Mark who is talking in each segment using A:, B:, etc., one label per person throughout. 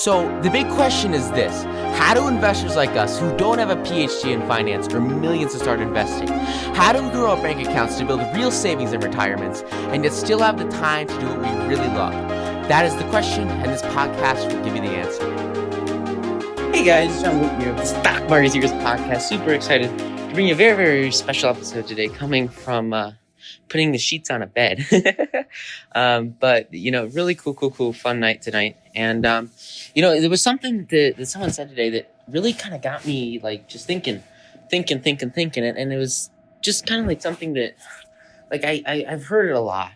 A: So the big question is this: how do investors like us who don't have a PhD in finance or millions to start investing, how do we grow our bank accounts to build real savings and retirements and yet still have the time to do what we really love? That is the question, and this podcast will give you the answer.
B: Hey guys, John Luke here of the Stock Market Secrets Podcast. Super excited to bring you a very, very special episode today, coming from putting the sheets on a bed. But, really cool, fun night tonight. And, there was something that someone said today that really kind of got me, like, just thinking. And it was just kind of like something that, like, I've heard it a lot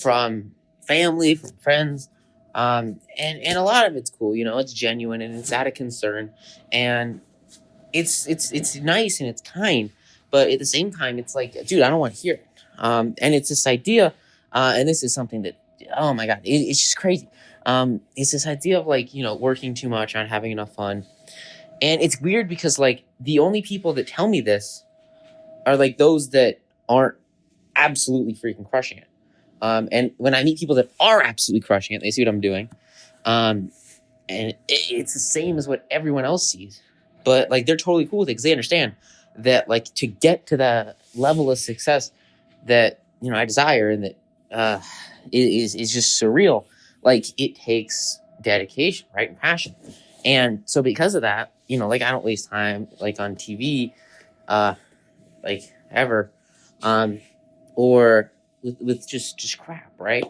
B: from family, from friends. And a lot of it's cool, it's genuine and it's out of concern. And it's nice and it's kind. But at the same time, it's like, dude, I don't want to hear it. And it's this idea, and this is something that, oh my God, it's just crazy. It's this idea of like, working too much, not having enough fun. And it's weird because like the only people that tell me this are like those that aren't absolutely freaking crushing it. And when I meet people that are absolutely crushing it, they see what I'm doing. And it's the same as what everyone else sees. But like they're totally cool with it because they understand that like to get to the level of success that I desire and that is just surreal, like it takes dedication, right, and passion. And so because of that, like I don't waste time like on TV like ever or with just crap, right?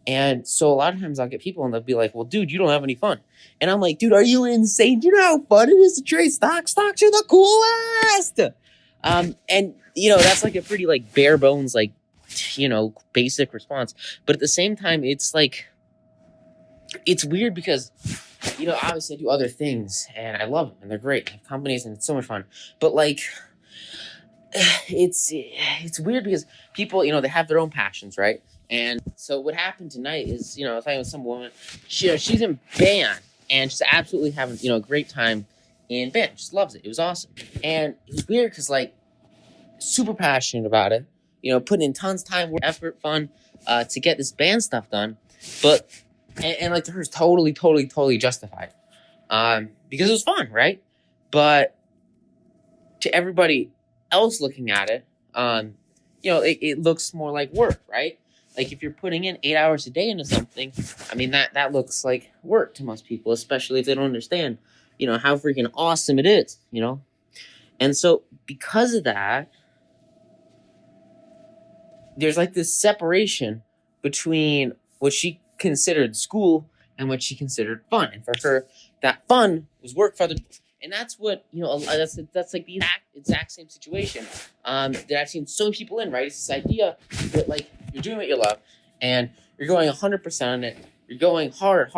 B: And so a lot of times I'll get people and they'll be like, well, dude, you don't have any fun. And I'm like, dude, are you insane? Do you know how fun it is to trade stocks? Stocks are the coolest. And, that's like a pretty like bare bones, like, basic response. But at the same time, it's like, it's weird because, obviously I do other things and I love them and they're great. I have companies and it's so much fun. But like, it's weird because people, they have their own passions, right? And so what happened tonight is, I was talking with some woman, she's in band and she's absolutely having, a great time in band. Just loves it. It was awesome. And it was weird because like super passionate about it, putting in tons of time, work, effort, fun, to get this band stuff done. But, and like to her is totally justified. Because it was fun, right? But to everybody else looking at it, it looks more like work, right? Like if you're putting in 8 hours a day into something, I mean, that looks like work to most people, especially if they don't understand, how freaking awesome it is, And so because of that, there's like this separation between what she considered school and what she considered fun. And for her, that fun was work for other people. And that's what, that's like the exact same situation that I've seen so many people in, right? It's this idea that like you're doing what you love and you're going 100% on it. You're going hard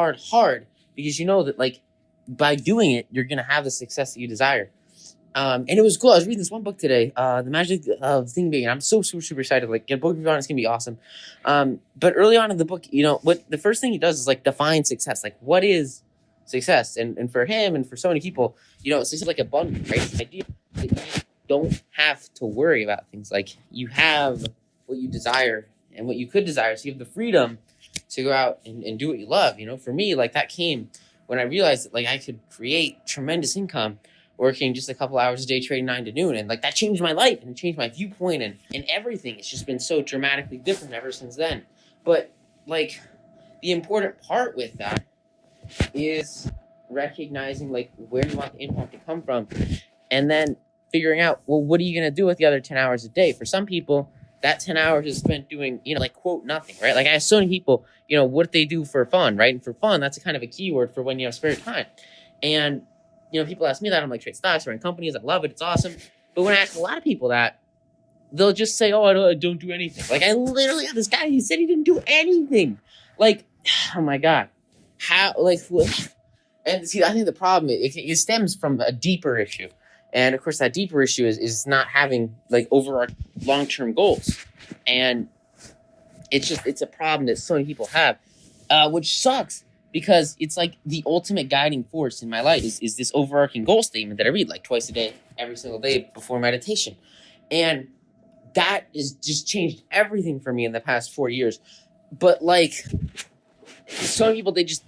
B: because you know that like by doing it, you're going to have the success that you desire. And it was cool. I was reading this one book today, The Magic of Thinking Big, and I'm so super excited. Like, get a book review on it's going to be awesome. But early on in the book, what the first thing he does is like define success. Like, what is success? And for him and for so many people, it's just like a bundle, right? It's the idea that you don't have to worry about things. Like you have what you desire and what you could desire. So you have the freedom to go out and do what you love. For me, like that came when I realized that like I could create tremendous income working just a couple hours a day, trading 9 to noon. And like that changed my life and it changed my viewpoint and everything. It's just been so dramatically different ever since then. But like the important part with that is recognizing like where you want the impact to come from and then figuring out, well, what are you going to do with the other 10 hours a day? For some people, that 10 hours is spent doing, like quote nothing, right? Like I have so many people, what they do for fun, right? And for fun, that's a kind of a keyword for when you have spare time. And, people ask me that, I'm like, trade stocks, run companies, I love it, it's awesome. But when I ask a lot of people that, they'll just say, oh, I don't do anything. Like I literally had this guy, he said he didn't do anything. Like, oh my God. How, like, and see, I think the problem, it stems from a deeper issue. And of course, that deeper issue is not having like overarching long-term goals. And it's a problem that so many people have, which sucks because it's like the ultimate guiding force in my life is this overarching goal statement that I read like twice a day, every single day before meditation. And that has just changed everything for me in the past 4 years. But like, some people they just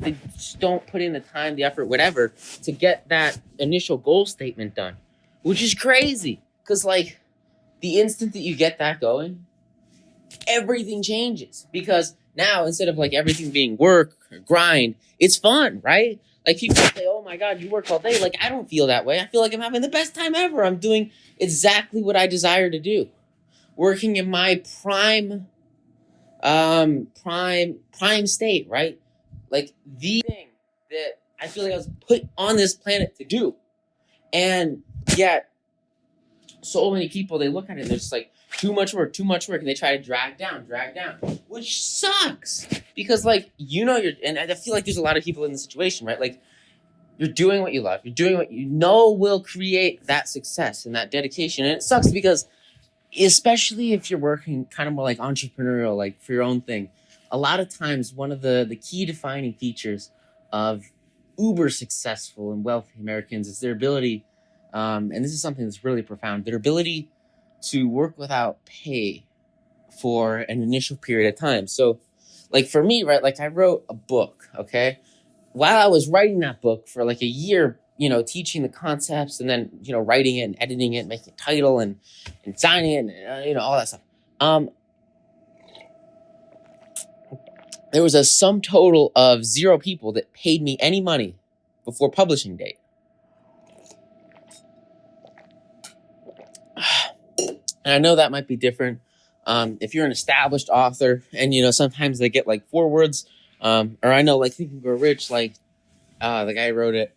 B: don't put in the time, the effort, whatever, to get that initial goal statement done, which is crazy. Because like the instant that you get that going, everything changes. Because now instead of like everything being work or grind, it's fun, right? Like people say, "Oh my God, you work all day." Like I don't feel that way. I feel like I'm having the best time ever. I'm doing exactly what I desire to do, working in my prime state, right? Like the thing that I feel like I was put on this planet to do. And yet so many people, they look at it and they're just like, too much work, and they try to drag down, which sucks. Because like, and I feel like there's a lot of people in this situation, right? Like you're doing what you love, you're doing what you know will create that success and that dedication. And it sucks because especially if you're working kind of more like entrepreneurial, like for your own thing, a lot of times one of the key defining features of uber successful and wealthy Americans is their ability, and this is something that's really profound, their ability to work without pay for an initial period of time. So like for me, right, like I wrote a book, okay? While I was writing that book for like a year, teaching the concepts and then, writing it and editing it, making a title and signing it and, all that stuff. There was a sum total of 0 people that paid me any money before publishing date. And I know that might be different. If you're an established author and, sometimes they get like forewords, or I know like Think and Grow Rich, like the guy who wrote it,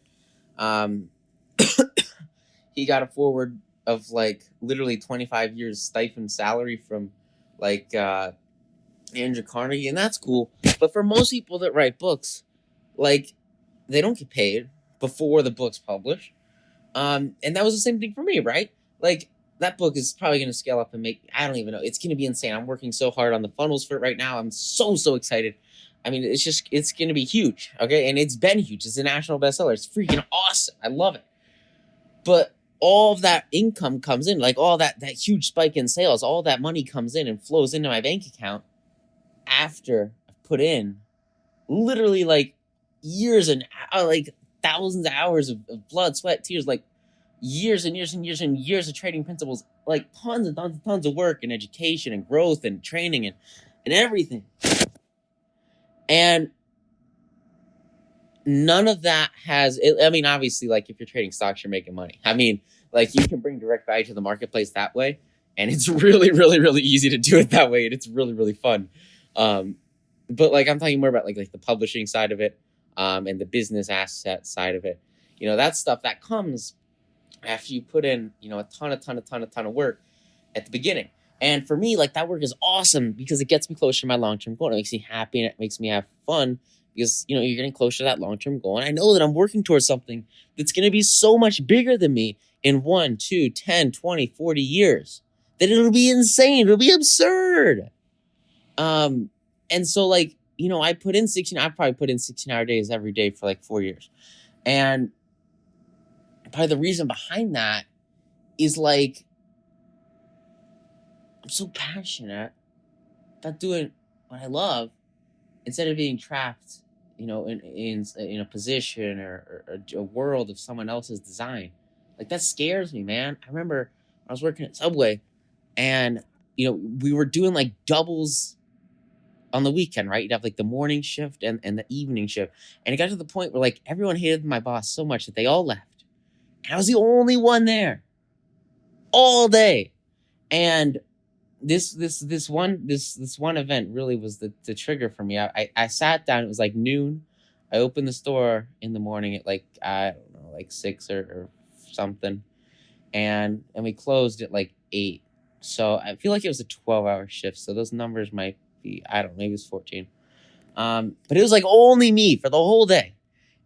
B: he got a forward of like literally 25 years stipend salary from like Andrew Carnegie, and that's cool. But for most people that write books, like they don't get paid before the book's published. And that was the same thing for me, right? Like that book is probably going to scale up and make, I don't even know. It's going to be insane. I'm working so hard on the funnels for it right now. I'm so excited. I mean, it's going to be huge. Okay. And it's been huge. It's a national bestseller. It's freaking awesome. I love it. But all of that income comes in, like all that huge spike in sales, all that money comes in and flows into my bank account after I've put in literally like years and like thousands of hours of blood, sweat, tears, like years and years and years and years of trading principles, like tons and tons and tons of work and education and growth and training and everything. And none of that I mean, obviously, like if you're trading stocks, you're making money. I mean, like you can bring direct value to the marketplace that way. And it's really, really, really easy to do it that way. And it's really, really fun. But like, I'm talking more about like the publishing side of it, and the business asset side of it. That stuff that comes after you put in, a ton of work at the beginning. And for me, like that work is awesome because it gets me closer to my long-term goal. It makes me happy and it makes me have fun because, you're getting closer to that long-term goal. And I know that I'm working towards something that's going to be so much bigger than me in 1, 2, 10, 20, 40 years that it'll be insane. It'll be absurd. And so like, I probably put in 16-hour days every day for like 4 years. And probably the reason behind that is like, I'm so passionate about doing what I love instead of being trapped, in a position or a world of someone else's design. Like that scares me, man. I remember I was working at Subway and, we were doing like doubles on the weekend, right? You'd have like the morning shift and the evening shift. And it got to the point where like everyone hated my boss so much that they all left. And I was the only one there all day. And this one event really was the trigger for me. I sat down, it was like noon. I opened the store in the morning at like, I don't know, like 6 or something. And we closed at like 8. So I feel like it was a 12-hour shift. So those numbers might be, I don't know, maybe it was 14. But it was like only me for the whole day.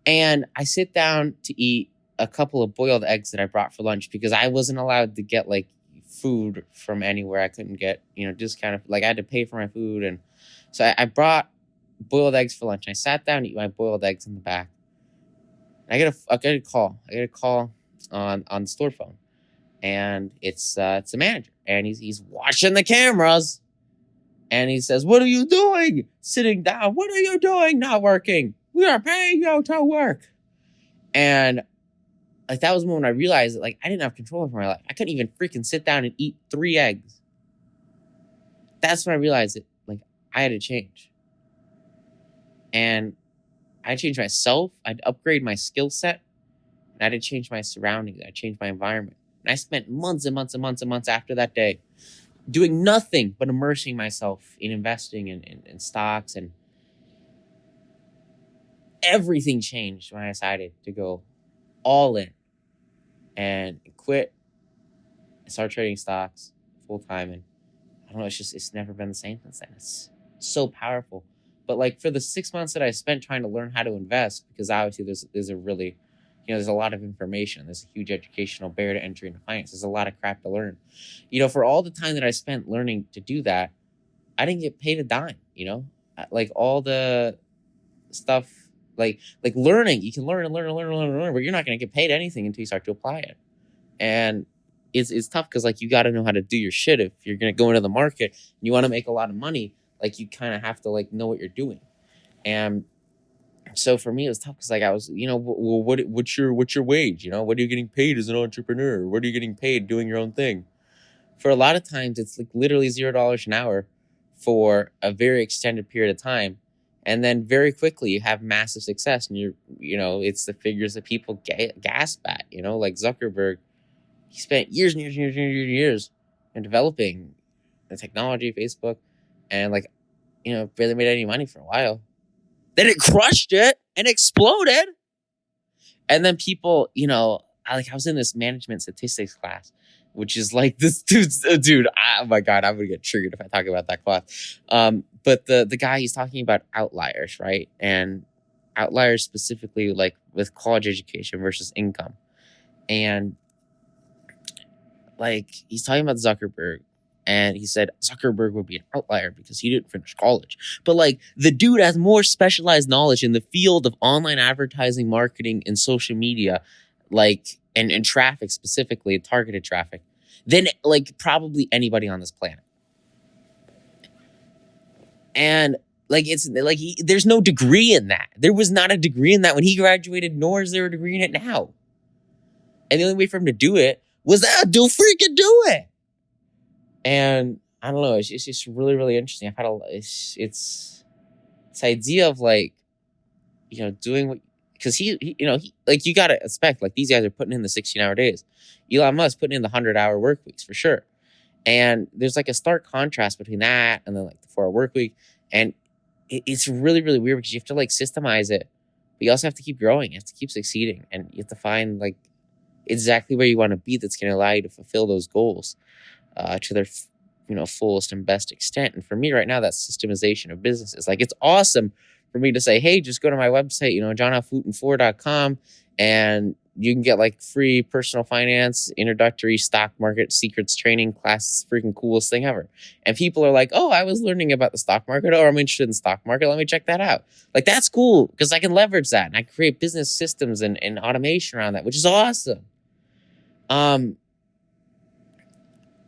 B: And I sit down to eat a couple of boiled eggs that I brought for lunch because I wasn't allowed to get like food from anywhere. I couldn't get, just kind of like I had to pay for my food. And so I brought boiled eggs for lunch. I sat down to eat my boiled eggs in the back. And I get a call. I get a call on the store phone. And it's the manager. And he's watching the cameras. And he says, "What are you doing? Sitting down. What are you doing? Not working. We are paying you to work." And like that was the moment I realized that like I didn't have control over my life. I couldn't even freaking sit down and eat 3 eggs. That's when I realized that like I had to change. And I had to change myself. I'd upgrade my skill set. And I had to change my surroundings. I changed my environment. And I spent months and months and months and months after that day doing nothing but immersing myself in investing in stocks. And everything changed when I decided to go all in and quit and start trading stocks full time. And I don't know, it's never been the same since then. It's so powerful. But like for the 6 months that I spent trying to learn how to invest, because obviously there's a really, there's a lot of information. There's a huge educational barrier to entry into finance. There's a lot of crap to learn. For all the time that I spent learning to do that, I didn't get paid a dime, like all the stuff, like learning, you can learn and learn and learn and learn and learn, but you're not going to get paid anything until you start to apply it. And it's tough because like you got to know how to do your shit. If you're going to go into the market and you want to make a lot of money, like you kind of have to like know what you're doing. And so for me, it was tough because like I was, well, what's your wage? What are you getting paid as an entrepreneur? What are you getting paid doing your own thing? For a lot of times, it's like literally $0 an hour for a very extended period of time. And then very quickly you have massive success and it's the figures that people gasp at, like Zuckerberg. He spent years and years and years and years in developing the technology of Facebook and like, barely made any money for a while. Then it crushed it and exploded. And then people, I was in this management statistics class, which is like this dude, oh my God, I'm going to get triggered if I talk about that class. But the guy, he's talking about outliers, right? And outliers specifically like with college education versus income. And like, he's talking about Zuckerberg. And he said Zuckerberg would be an outlier because he didn't finish college. But like the dude has more specialized knowledge in the field of online advertising, marketing, and social media, like and traffic specifically, targeted traffic, than like probably anybody on this planet. And like it's like there's no degree in that. There was not a degree in that when he graduated, nor is there a degree in it now. And the only way for him to do it was that do it. And I don't know, it's just really, really interesting. I've had it's this idea of like, doing what, because he like you got to expect, like these guys are putting in the 16-hour days. Elon Musk putting in the 100-hour work weeks for sure. And there's like a stark contrast between that and then like the 4-hour work week. And it's really, really weird because you have to like systemize it, but you also have to keep growing. You have to keep succeeding and you have to find like exactly where you want to be that's going to allow you to fulfill those goals to their fullest and best extent. And for me right now, that systemization of businesses, like it's awesome for me to say, hey, just go to my website, johnflutenfor.com, and you can get like free personal finance, introductory stock market secrets training class, freaking coolest thing ever. And people are like, oh, I was learning about the stock market, or I'm interested in the stock market, let me check that out. Like that's cool because I can leverage that and I create business systems and automation around that, which is awesome.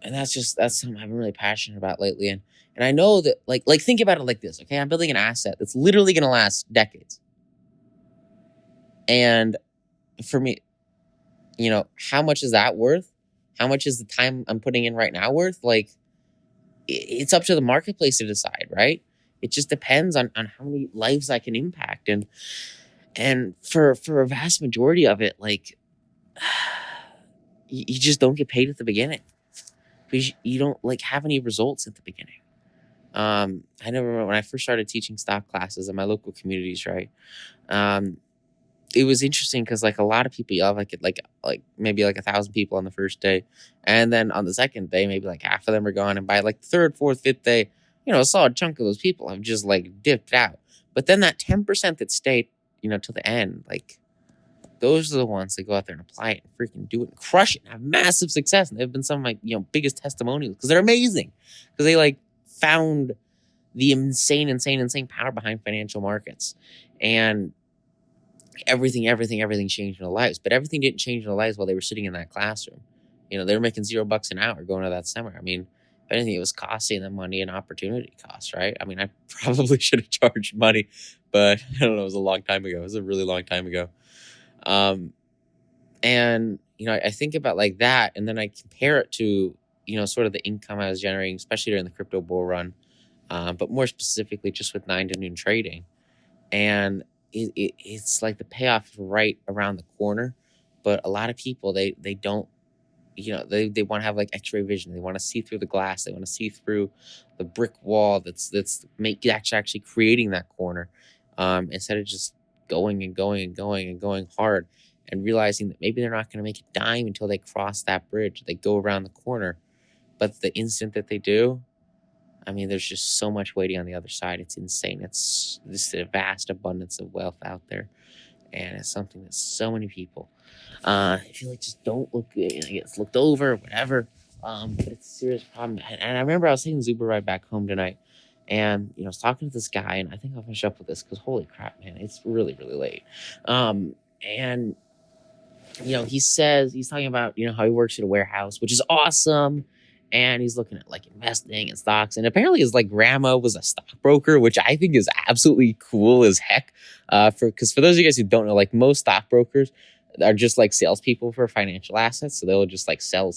B: And that's something I've been really passionate about lately. And I know that like think about it like this, okay? I'm building an asset that's literally going to last decades. And for me, how much is that worth? How much is the time I'm putting in right now worth? Like, it's up to the marketplace to decide, right? It just depends on how many lives I can impact. And for a vast majority of it, like, you just don't get paid at the beginning. Because you don't like have any results at the beginning. I never remember when I first started teaching stock classes in my local communities, right? It was interesting because like a lot of people, you have like maybe like 1,000 people on the first day. And then on the second day, maybe like half of them are gone. And by like the third, fourth, fifth day, a solid chunk of those people have just like dipped out. But then that 10% that stayed, till the end, like those are the ones that go out there and apply it and freaking do it and crush it and have massive success. And they've been some of my, biggest testimonials because they're amazing. Because they like found the insane power behind financial markets. And everything changed in their lives. But everything didn't change in their lives while they were sitting in that classroom. They were making $0 an hour going to that seminar. I mean, If anything, it was costing them money and opportunity costs, right? I mean, I probably should have charged money, but I don't know. It was a long time ago. It was a really long time ago. Um, and I think about like that, and then I compare it to sort of the income I was generating, especially during the crypto bull run, but more specifically just with 9 to noon trading. And it's like the payoff is right around the corner, but a lot of people they don't they want to have like x-ray vision. They want to see through the glass. They want to see through the brick wall that's actually creating that corner, instead of just going and going and going and going hard, and realizing that maybe they're not going to make a dime until they cross that bridge. They go around the corner, but the instant that they do, I mean, there's just so much waiting on the other side. It's insane. It's just a vast abundance of wealth out there, and it's something that so many people, I feel like, just don't look good. It gets looked over, whatever. But it's a serious problem. And I remember I was taking the Uber ride back home tonight, and I was talking to this guy, and I think I'll finish up with this because holy crap, man, it's really really late. And he says he's talking about how he works at a warehouse, which is awesome. And he's looking at like investing in stocks. And apparently his like grandma was a stockbroker, which I think is absolutely cool as heck. Because for those of you guys who don't know, like most stockbrokers are just like salespeople for financial assets. So they'll just like sell,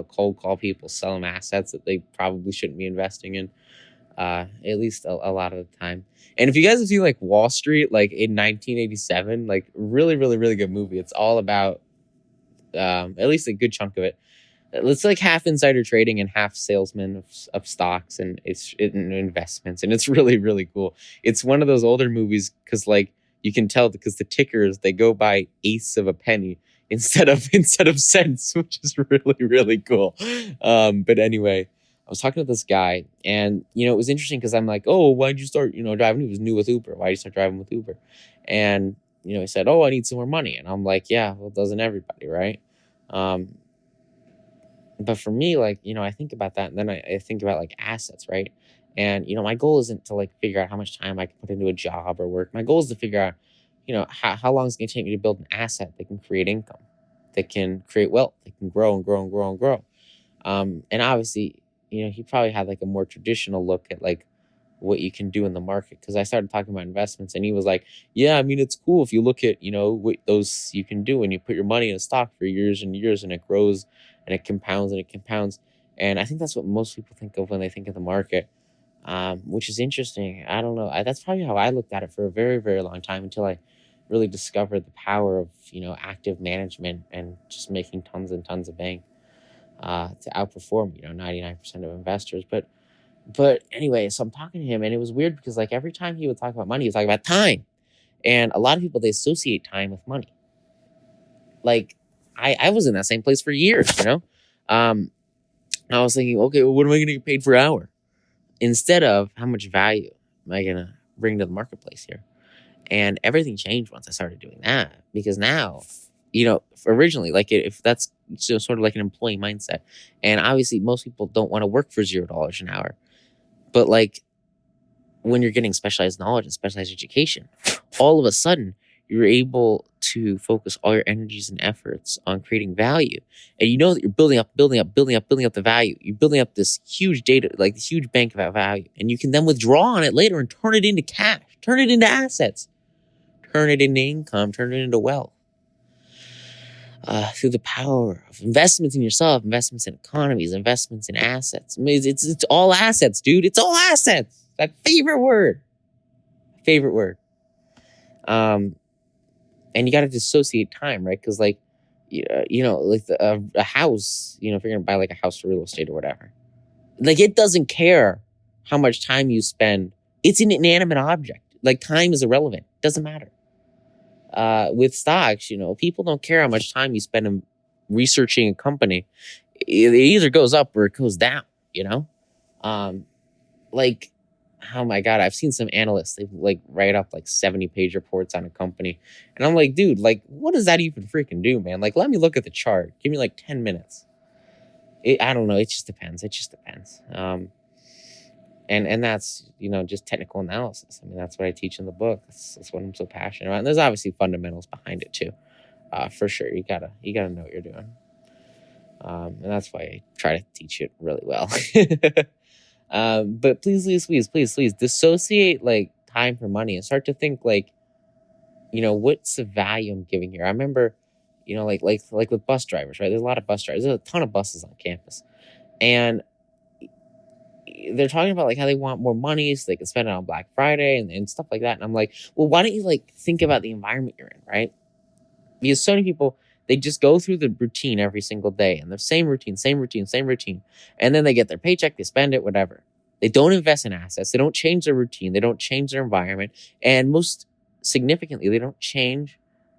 B: cold call people, sell them assets that they probably shouldn't be investing in. At least a lot of the time. And if you guys have seen like Wall Street, like in 1987, like really, really, really good movie. It's all about, at least a good chunk of it, it's like half insider trading and half salesman of stocks and investments, and it's really really cool. It's one of those older movies because like you can tell because the tickers they go by eighths of a penny instead of cents, which is really really cool. But anyway, I was talking to this guy, and it was interesting because I'm like, oh, why'd you start driving? He was new with Uber. Why'd you start driving with Uber? And he said, oh, I need some more money, and I'm like, yeah, well, doesn't everybody, right? But for me, like, I think about that, and then I think about like assets, right? And, my goal isn't to like figure out how much time I can put into a job or work. My goal is to figure out, how long it's going to take me to build an asset that can create income, that can create wealth, that can grow and grow and grow and grow. And obviously, he probably had like a more traditional look at like what you can do in the market. Because I started talking about investments, and he was like, yeah, I mean, it's cool if you look at, what those you can do, and you put your money in a stock for years and years, and it grows and it compounds and it compounds. And I think that's what most people think of when they think of the market, which is interesting. I don't know. That's probably how I looked at it for a very, very long time until I really discovered the power of, active management and just making tons and tons of bank to outperform, 99% of investors. But anyway, so I'm talking to him, and it was weird because like every time he would talk about money, he would talk about time. And a lot of people, they associate time with money. Like I was in that same place for years, I was thinking, okay, well, what am I going to get paid per hour? Instead of how much value am I going to bring to the marketplace here? And everything changed once I started doing that, because now, originally, like if that's sort of like an employee mindset, and obviously most people don't want to work for $0 an hour, but like when you're getting specialized knowledge and specialized education, all of a sudden you're able to focus all your energies and efforts on creating value. And you know that you're building up the value. You're building up this huge data, like this huge bank of value. And you can then withdraw on it later and turn it into cash, turn it into assets, turn it into income, turn it into wealth. Through the power of investments in yourself, investments in economies, investments in assets. I mean, it's all assets, dude. It's all assets. That favorite word. And you got to dissociate time, right? Because like, like a house, if you're going to buy like a house for real estate or whatever, like it doesn't care how much time you spend. It's an inanimate object. Like time is irrelevant. It doesn't matter. With stocks, people don't care how much time you spend in researching a company. It either goes up or it goes down, like, oh my God, I've seen some analysts, they like write up like 70-page reports on a company. And I'm like, dude, like, what does that even freaking do, man? Like, let me look at the chart. Give me like 10 minutes. I don't know. It just depends. And that's, just technical analysis. I mean, that's what I teach in the book. That's what I'm so passionate about. And there's obviously fundamentals behind it too. For sure. You gotta know what you're doing. And that's why I try to teach it really well. But please dissociate like time from money and start to think like, what's the value I'm giving here? I remember, like with bus drivers, right? There's a lot of bus drivers. There's a ton of buses on campus, and they're talking about like how they want more money so they can spend it on Black Friday and stuff like that. And I'm like, well, why don't you like think about the environment you're in, right? Because so many people, they just go through the routine every single day and the same routine. And then they get their paycheck, they spend it, whatever. They don't invest in assets. They don't change their routine. They don't change their environment. And most significantly, they don't change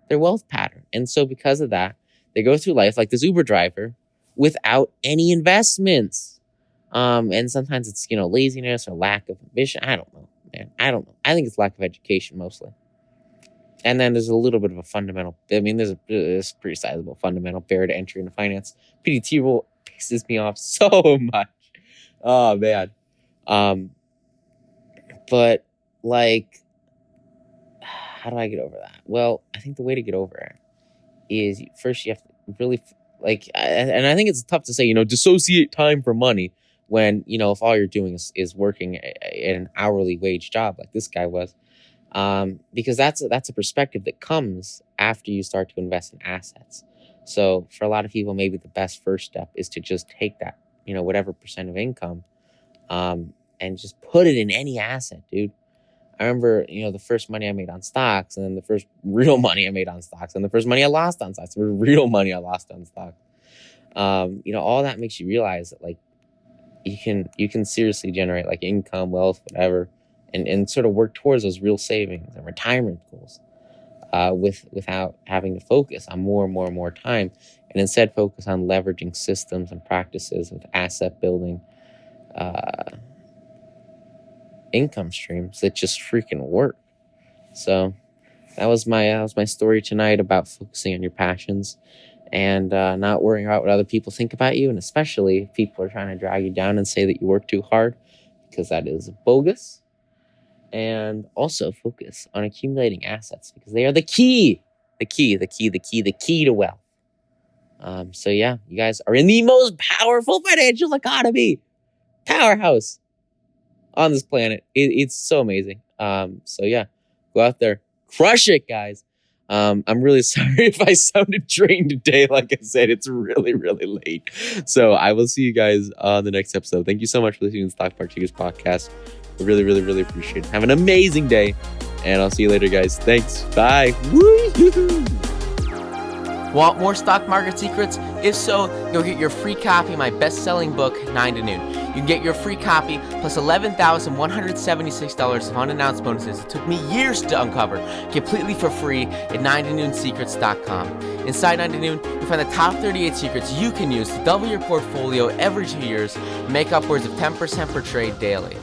B: their wealth pattern. And so because of that, they go through life like this Uber driver without any investments. And sometimes it's, laziness or lack of ambition. I don't know, man. I don't know. I think it's lack of education mostly. And then there's a little bit of a fundamental, there's a pretty sizable fundamental barrier to entry into finance. PDT rule pisses me off so much. Oh, man. But like, how do I get over that? Well, I think the way to get over it is first you have to really and I think it's tough to say, dissociate time from money when, if all you're doing is working at an hourly wage job like this guy was. Because that's a perspective that comes after you start to invest in assets. So for a lot of people, maybe the best first step is to just take that, whatever percent of income, and just put it in any asset, dude. I remember, the first money I made on stocks, and then the first real money I made on stocks, and the first money I lost on stocks, the real money I lost on stocks. All that makes you realize that like you can seriously generate like income, wealth, whatever, and sort of work towards those real savings and retirement goals, without having to focus on more and more time, and instead focus on leveraging systems and practices with asset building, income streams that just freaking work. So that was my story tonight about focusing on your passions and not worrying about what other people think about you, and especially if people are trying to drag you down and say that you work too hard, because that is bogus. And also focus on accumulating assets because they are the key to wealth. So yeah, you guys are in the most powerful financial economy powerhouse on this planet. It's so amazing. So yeah, go out there, crush it, guys. I'm really sorry if I sounded drained today. Like I said, it's really late. So I will see you guys on the next episode. Thank you so much for listening to the Stock Market podcast. I really appreciate it. Have an amazing day, and I'll see you later, guys. Thanks. Bye. Woo-hoo.
A: Want more stock market secrets? If so, go get your free copy of my best-selling book, 9 to Noon. You can get your free copy plus $11,176 of unannounced bonuses it took me years to uncover completely for free at 9tonoonsecrets.com. Inside 9 to Noon, you'll find the top 38 secrets you can use to double your portfolio every 2 years and make upwards of 10% per trade daily.